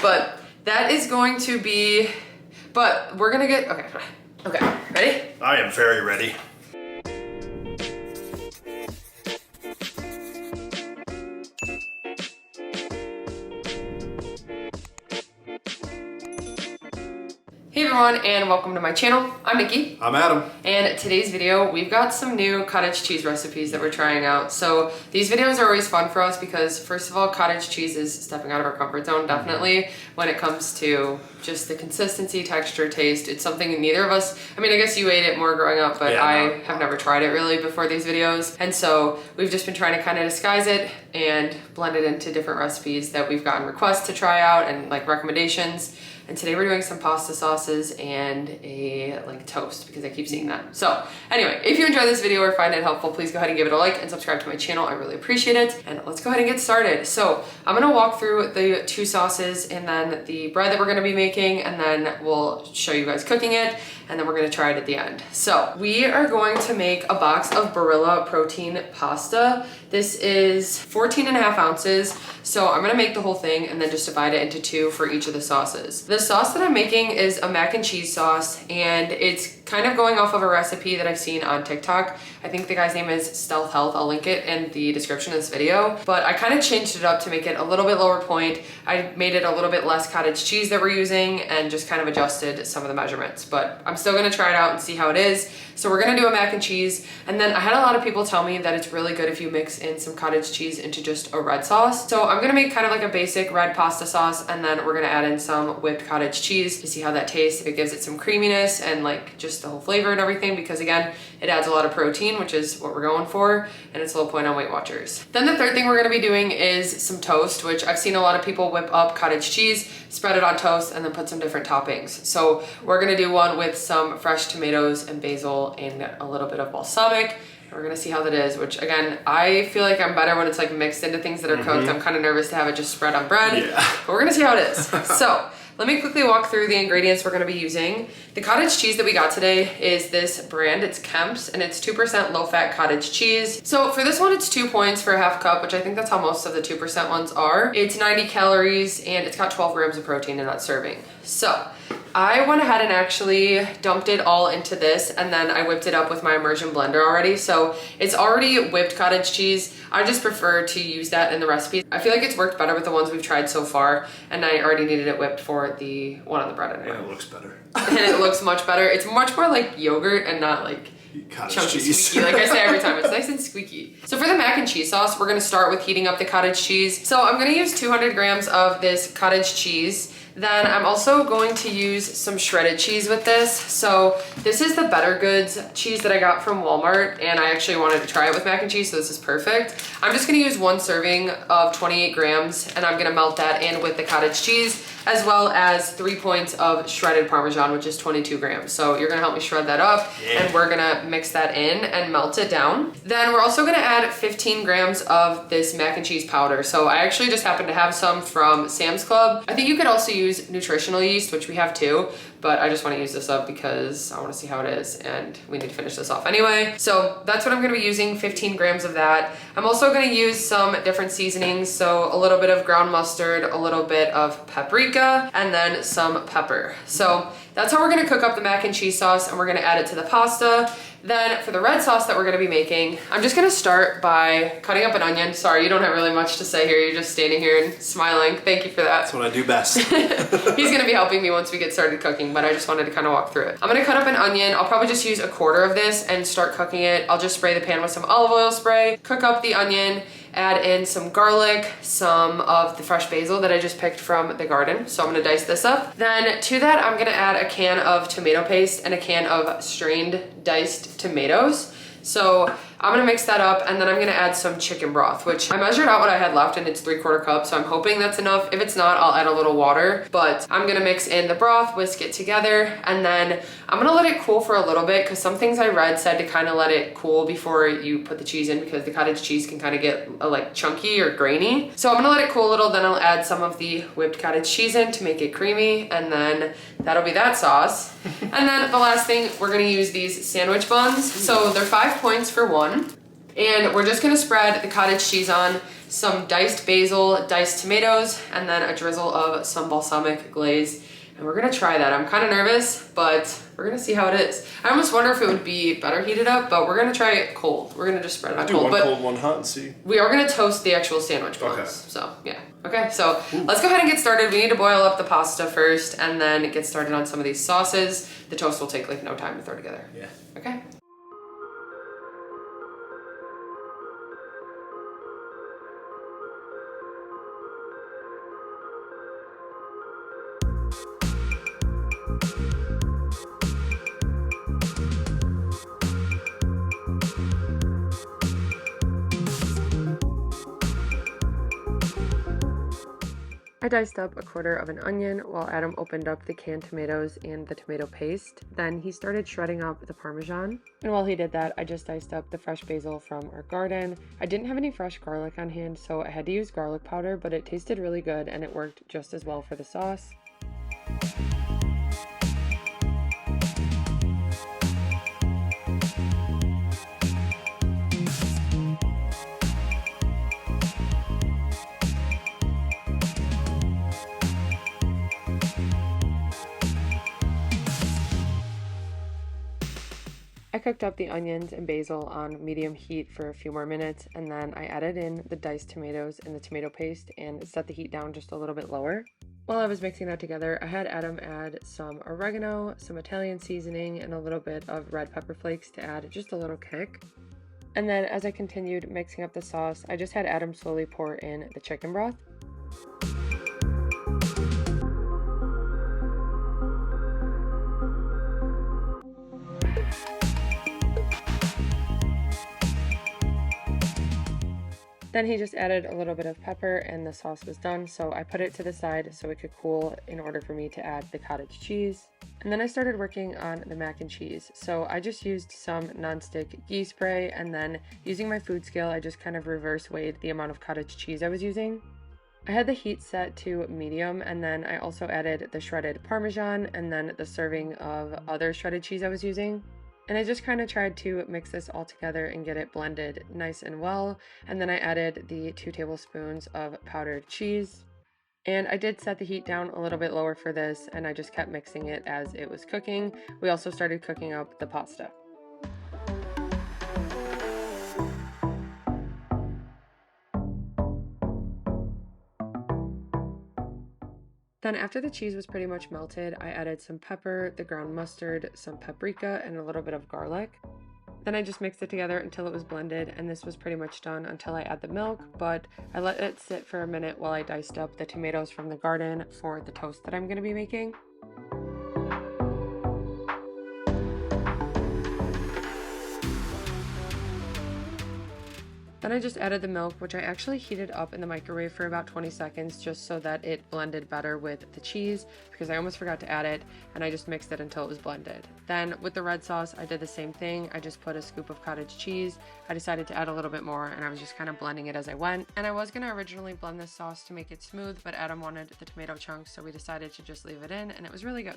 But that is going to be, but we're gonna get, okay, ready? I am very ready. Hey everyone, and welcome to my channel. I'm Nikki. I'm Adam. And today's video, we've got some new cottage cheese recipes that we're trying out. So these videos are always fun for us because first of all, cottage cheese is stepping out of our comfort zone, definitely, when it comes to just the consistency, texture, taste. It's something neither of us, I mean, I guess you ate it more growing up, but I have never tried it really before these videos. And so we've just been trying to kind of disguise it and blend it into different recipes that we've gotten requests to try out and like recommendations. And today we're doing some pasta sauces and a toast because I keep seeing that. So anyway, if you enjoy this video or find it helpful, please go ahead and give it a like and subscribe to my channel. I really appreciate it. And let's go ahead and get started. So I'm gonna walk through the two sauces and then the bread that we're gonna be making, and then we'll show you guys cooking it, and then we're gonna try it at the end. So we are going to make a box of Barilla protein pasta. This is 14.5 ounces. So I'm gonna make the whole thing and then just divide it into two for each of the sauces. The sauce that I'm making is a mac and cheese sauce, and it's kind of going off of a recipe that I've seen on TikTok. I think the guy's name is Stealth Health. I'll link it in the description of this video. But I kind of changed it up to make it a little bit lower point. I made it a little bit less cottage cheese that we're using and just kind of adjusted some of the measurements. But I'm still gonna try it out and see how it is. So we're gonna do a mac and cheese. And then I had a lot of people tell me that it's really good if you mix in some cottage cheese into just a red sauce. So I'm gonna make kind of like a basic red pasta sauce, and then we're gonna add in some whipped cottage cheese to see how that tastes, if it gives it some creaminess and like just the whole flavor and everything, because again, it adds a lot of protein, which is what we're going for, and it's a low point on Weight Watchers. Then the third thing we're gonna be doing is some toast, which I've seen a lot of people whip up cottage cheese, spread it on toast, and then put some different toppings. So we're gonna do one with some fresh tomatoes and basil and a little bit of balsamic. We're gonna see how that is, which again, I feel like I'm better when it's like mixed into things that are cooked. I'm kind of nervous to have it just spread on bread, but we're gonna see how it is. So let me quickly walk through the ingredients we're gonna be using. The cottage cheese that we got today is this brand, it's Kemp's, and it's 2% low-fat cottage cheese. So for this one, it's 2 points for a half cup, which I think that's how most of the 2% ones are. It's 90 calories, and it's got 12 grams of protein in that serving. So I went ahead and actually dumped it all into this, and then I whipped it up with my immersion blender already. So it's already whipped cottage cheese. I just prefer to use that in the recipe. I feel like it's worked better with the ones we've tried so far, and I already needed it whipped for the one on the bread. And it looks better. And it looks much better. It's much more like yogurt and not like chunky squeaky. Like I say every time, it's nice and squeaky. So for the mac and cheese sauce, we're gonna start with heating up the cottage cheese. So I'm gonna use 200 grams of this cottage cheese. Then I'm also going to use some shredded cheese with this. So this is the Better Goods cheese that I got from Walmart, and I actually wanted to try it with mac and cheese, so this is perfect. I'm just gonna use one serving of 28 grams, and I'm gonna melt that in with the cottage cheese, as well as 3 points of shredded Parmesan, which is 22 grams. So you're gonna help me shred that up, and we're gonna mix that in and melt it down. Then we're also gonna add 15 grams of this mac and cheese powder. So I actually just happen to have some from Sam's Club. I think you could also use nutritional yeast, which we have too, but I just want to use this up because I want to see how it is, and we need to finish this off anyway. So that's what I'm going to be using, 15 grams of that. I'm also going to use some different seasonings, so a little bit of ground mustard, a little bit of paprika, and then some pepper. So that's how we're going to cook up the mac and cheese sauce, and we're going to add it to the pasta. Then for the red sauce that we're gonna be making, I'm just gonna start by cutting up an onion. Sorry, you don't have really much to say here. You're just standing here and smiling. Thank you for that. That's what I do best. He's gonna be helping me once we get started cooking, but I just wanted to kind of walk through it. I'm gonna cut up an onion. I'll probably just use a quarter of this and start cooking it. I'll just spray the pan with some olive oil spray, cook up the onion, add in some garlic, some of the fresh basil that I just picked from the garden. So I'm gonna dice this up. Then to that, I'm gonna add a can of tomato paste and a can of strained diced tomatoes. So I'm gonna mix that up, and then I'm gonna add some chicken broth, which I measured out what I had left, and it's 3/4 cup, so I'm hoping that's enough. If it's not, I'll add a little water, but I'm gonna mix in the broth, whisk it together, and then I'm gonna let it cool for a little bit, because some things I read said to kind of let it cool before you put the cheese in, because the cottage cheese can kind of get like chunky or grainy. So I'm gonna let it cool a little, then I'll add some of the whipped cottage cheese in to make it creamy, and then that'll be that sauce. And then the last thing, we're gonna use these sandwich buns. So they're 5 points for one. And we're just gonna spread the cottage cheese on, some diced basil, diced tomatoes, and then a drizzle of some balsamic glaze. And we're gonna try that. I'm kind of nervous, but we're gonna see how it is. I almost wonder if it would be better heated up, but we're gonna try it cold. We're gonna just spread it on cold. One cold, one hot, and see. We are gonna toast the actual sandwich buns. Okay. So yeah. Okay, so let's go ahead and get started. We need to boil up the pasta first and then get started on some of these sauces. The toast will take like no time to throw together. Yeah. Okay. I diced up a quarter of an onion while Adam opened up the canned tomatoes and the tomato paste. Then he started shredding up the parmesan. And while he did that, I just diced up the fresh basil from our garden. I didn't have any fresh garlic on hand, so I had to use garlic powder, but it tasted really good and it worked just as well for the sauce. I cooked up the onions and basil on medium heat for a few more minutes, and then I added in the diced tomatoes and the tomato paste and set the heat down just a little bit lower. While I was mixing that together, I had Adam add some oregano, some Italian seasoning, and a little bit of red pepper flakes to add just a little kick. And then as I continued mixing up the sauce, I just had Adam slowly pour in the chicken broth. Then he just added a little bit of pepper and the sauce was done, so I put it to the side so it could cool in order for me to add the cottage cheese. And then I started working on the mac and cheese. So I just used some nonstick ghee spray, and then using my food scale, I just kind of reverse weighed the amount of cottage cheese I was using. I had the heat set to medium, and then I also added the shredded parmesan and then the serving of other shredded cheese I was using. And I just kind of tried to mix this all together and get it blended nice and well. And then I added the 2 tablespoons of powdered cheese. And I did set the heat down a little bit lower for this, and I just kept mixing it as it was cooking. We also started cooking up the pasta. Then after the cheese was pretty much melted, I added some pepper, the ground mustard, some paprika, and a little bit of garlic. Then I just mixed it together until it was blended, and this was pretty much done until I add the milk, but I let it sit for a minute while I diced up the tomatoes from the garden for the toast that I'm going to be making. Then I just added the milk, which I actually heated up in the microwave for about 20 seconds just so that it blended better with the cheese, because I almost forgot to add it, and I just mixed it until it was blended. Then with the red sauce, I did the same thing. I just put a scoop of cottage cheese. I decided to add a little bit more, and I was just kind of blending it as I went. And I was going to originally blend this sauce to make it smooth, but Adam wanted the tomato chunks, so we decided to just leave it in, and it was really good.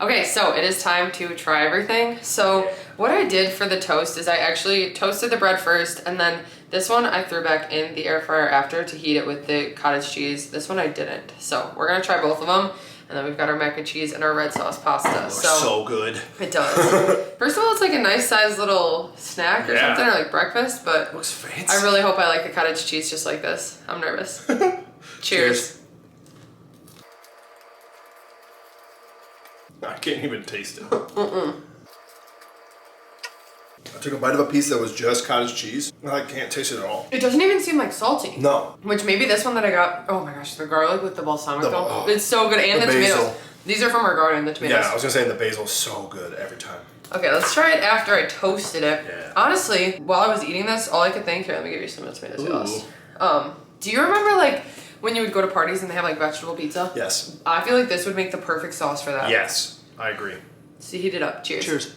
Okay, so it is time to try everything. So what I did for the toast is I actually toasted the bread first, and then This one I threw back in the air fryer after to heat it with the cottage cheese. This one I didn't. So we're gonna try both of them. And then we've got our mac and cheese and our red sauce pasta. It looks so good. It does. First of all, it's like a nice sized little snack or something, or like breakfast, but it looks fancy. I really hope I like the cottage cheese just like this. I'm nervous. Cheers. I can't even taste it. I took a bite of a piece that was just cottage cheese, and I can't taste it at all. It doesn't even seem like salty. No. Which maybe this one that I got, oh my gosh, the garlic with the balsamic though. Oh, it's so good, and the tomatoes. basil. These are from our garden, the tomatoes. Yeah, I was gonna say the basil's so good every time. Okay, let's try it after I toasted it. Yeah. Honestly, while I was eating this, all I could think, here, let me give you some of the tomato sauce. Do you remember like when you would go to parties and they have like vegetable pizza? Yes. I feel like this would make the perfect sauce for that. Yes, I agree. So heat it up. Cheers. Cheers.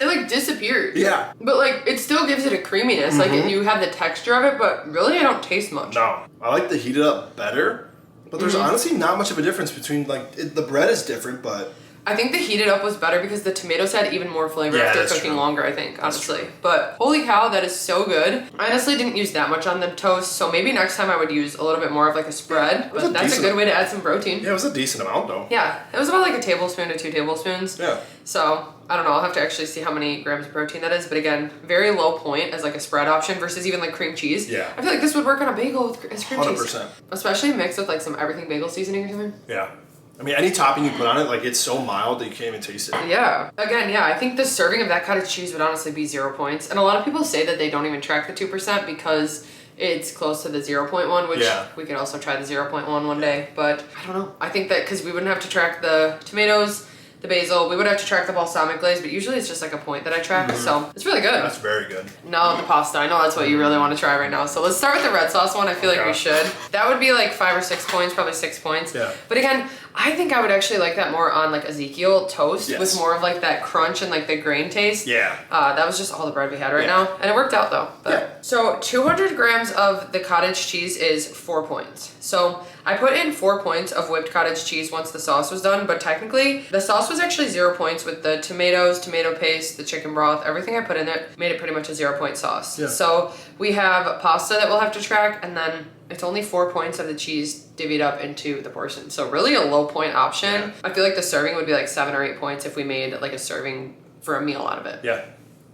It like disappeared. Yeah. But like it still gives it a creaminess. Like you have the texture of it, but really I don't taste much. No, I like the heated up better, but there's honestly not much of a difference between like the bread is different, but I think the heated up was better because the tomatoes had even more flavor after cooking longer, I think, honestly. But holy cow, that is so good. I honestly didn't use that much on the toast, so maybe next time I would use a little bit more of like a spread. But that's a good way to add some protein. Yeah, it was a decent amount though. Yeah, it was about like a tablespoon to 2 tablespoons. Yeah. So, I don't know, I'll have to actually see how many grams of protein that is. But again, very low point as like a spread option versus even like cream cheese. Yeah. I feel like this would work on a bagel with as cream 100%. cheese. Especially mixed with like some everything bagel seasoning or something. Yeah. I mean, any topping you put on it, like it's so mild that you can't even taste it. Yeah. Again, yeah, I think the serving of that cottage cheese would honestly be 0 points. And a lot of people say that they don't even track the 2% because it's close to the 0.1, which we could also try the 0.1 one day. But I don't know. I think that because we wouldn't have to track the tomatoes, the basil, we would have to track the balsamic glaze, but usually it's just like a point that I track. So it's really good. That's very good. Now the pasta, I know that's what you really want to try right now. So let's start with the red sauce one. I feel like we should. That would be like 5 or 6 points, probably 6 points. Yeah. But again, I think I would actually like that more on like Ezekiel toast with more of like that crunch and like the grain taste. Yeah. That was just all the bread we had right now. And it worked out though. But, so 200 grams of the cottage cheese is 4 points. So I put in 4 points of whipped cottage cheese once the sauce was done, but technically the sauce was actually 0 points with the tomatoes, tomato paste, the chicken broth, everything I put in there made it pretty much a 0 point sauce. Yeah. So we have pasta that we'll have to track, and then it's only 4 points of the cheese divvied up into the portion. So really a low point option. Yeah. I feel like the serving would be like 7 or 8 points if we made like a serving for a meal out of it. Yeah.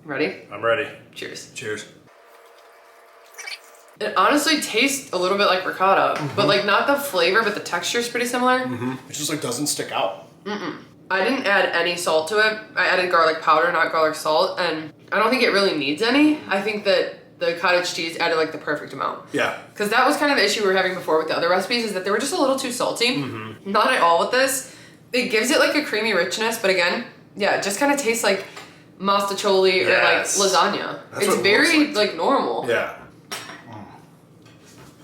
Ready? I'm ready. Cheers. Cheers. It honestly tastes a little bit like ricotta, but like not the flavor, but the texture is pretty similar. It just like doesn't stick out. I didn't add any salt to it. I added garlic powder, not garlic salt, and I don't think it really needs any. I think that the cottage cheese added like the perfect amount. Yeah. Because that was kind of the issue we were having before with the other recipes, is that they were just a little too salty. Not at all with this. It gives it like a creamy richness, but again, yeah, it just kind of tastes like mastacholi or like lasagna. That's it's very like normal. Yeah.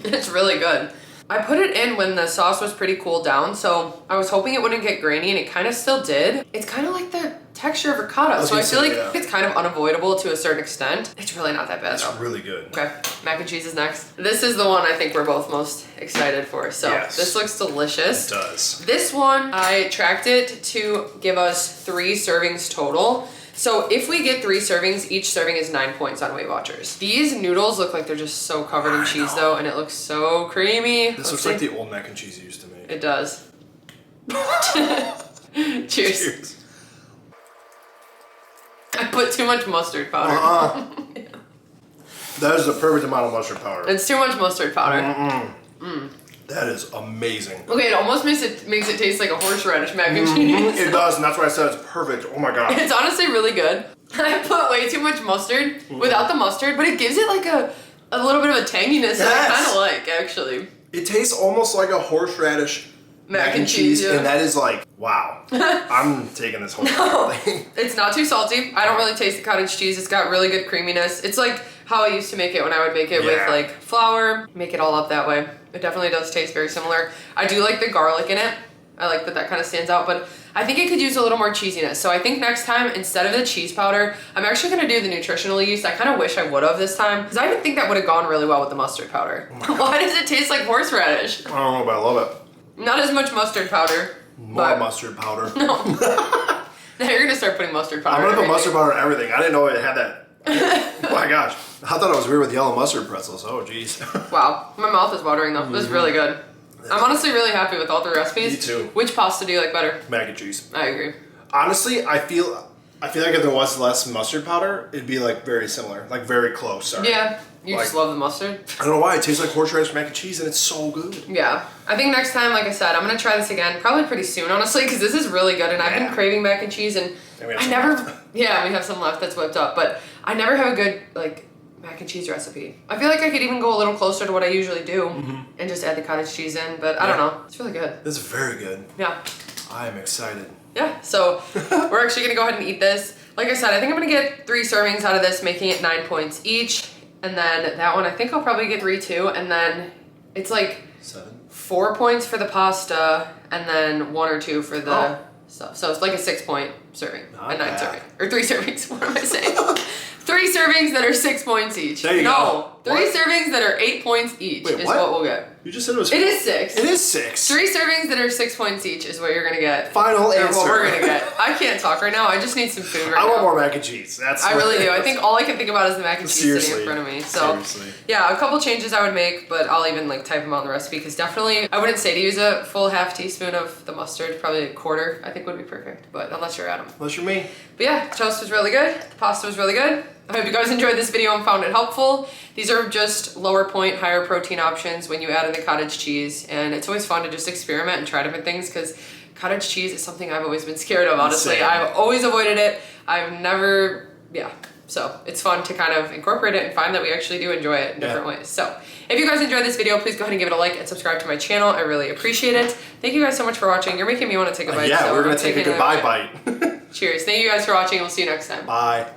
It's really good. I put it in when the sauce was pretty cooled down, so I was hoping it wouldn't get grainy, and it kind of still did. It's kind of like the texture of ricotta, so I feel like it's kind of unavoidable to a certain extent. It's really not that bad though. It's really good. Okay, mac and cheese is next. This is the one I think we're both most excited for. So this looks delicious. It does. This one, I tracked it to give us 3 servings total. So if we get 3 servings, each serving is 9 points on Weight Watchers. These noodles look like they're just so covered in cheese though, and it looks so creamy. This looks like the old mac and cheese you used to make. It does. Cheers. Cheers. I put too much mustard powder. That is the perfect amount of mustard powder. It's too much mustard powder. That is amazing. Okay, it almost makes it taste like a horseradish mac and cheese. It does, and that's why I said it's perfect. Oh my god. It's honestly really good. I put way too much mustard without the mustard, but it gives it like a little bit of a tanginess that I kind of like, actually. It tastes almost like a horseradish mac and cheese, and that is like, wow. I'm taking this whole thing. It's not too salty. I don't really taste the cottage cheese. It's got really good creaminess. It's like how I used to make it when I would make it with like flour, make it all up that way. It definitely does taste very similar. I do like the garlic in it. I like that kind of stands out, but I think it could use a little more cheesiness. So I think next time, instead of the cheese powder, I'm actually gonna do the nutritional yeast. I kind of wish I would have this time, because I even think that would have gone really well with the mustard powder. Why does it taste like horseradish? I don't know, but I love it. Not as much mustard powder. More mustard powder. No. Now you're gonna start putting mustard powder. I'm gonna put mustard powder on everything. I didn't know it had that. Oh my gosh. I thought I was weird with yellow mustard pretzels. Oh geez. Wow. My mouth is watering though. This is really good. I'm honestly really happy with all three recipes. Me too. Which pasta do you like better? Mac and cheese. I agree. Honestly, I feel like if there was less mustard powder, it'd be like very similar. Like very close, sorry. Yeah. You just love the mustard? I don't know why. It tastes like horseradish mac and cheese and it's so good. Yeah. I think next time, like I said, I'm going to try this again. Probably pretty soon, honestly, because this is really good. And I've been craving mac and cheese and I never... Yeah, we have some left that's whipped up. But I never have a good, like, mac and cheese recipe. I feel like I could even go a little closer to what I usually do and just add the cottage cheese in. But I don't know. It's really good. This is very good. Yeah. I am excited. Yeah. So we're actually going to go ahead and eat this. Like I said, I think I'm going to get 3 servings out of this, making it 9 points each. And then that one, I think I'll probably get 3 too. And then it's like 4 points for the pasta, and then 1 or 2 for the stuff. So it's like a 6-point serving, a 9 serving, or 3 servings. What am I saying? 3 servings that are 6 points each. There you go. 3 servings that are 8 points each is what we'll get. You just said it was. It is 6. It is 6. 3 servings that are 6 points each is what you're gonna get. Final answer. What we're gonna get. I can't talk right now. I just need some food right now. I want more mac and cheese. I really do. I think all I can think about is the mac and cheese sitting in front of me. So yeah, a couple changes I would make, but I'll even like type them out in the recipe because definitely I wouldn't say to use a full ½ teaspoon of the mustard. Probably a quarter I think would be perfect. But unless you're Adam. Unless you're me. But yeah, the toast was really good. The pasta was really good. I hope you guys enjoyed this video and found it helpful. These are just lower point, higher protein options when you add in the cottage cheese. And it's always fun to just experiment and try different things because cottage cheese is something I've always been scared of, honestly. I've always avoided it. I've never, So it's fun to kind of incorporate it and find that we actually do enjoy it in different ways. So if you guys enjoyed this video, please go ahead and give it a like and subscribe to my channel. I really appreciate it. Thank you guys so much for watching. You're making me want to take a bite. Yeah, so we're going to take a goodbye bite. Cheers. Thank you guys for watching. We'll see you next time. Bye.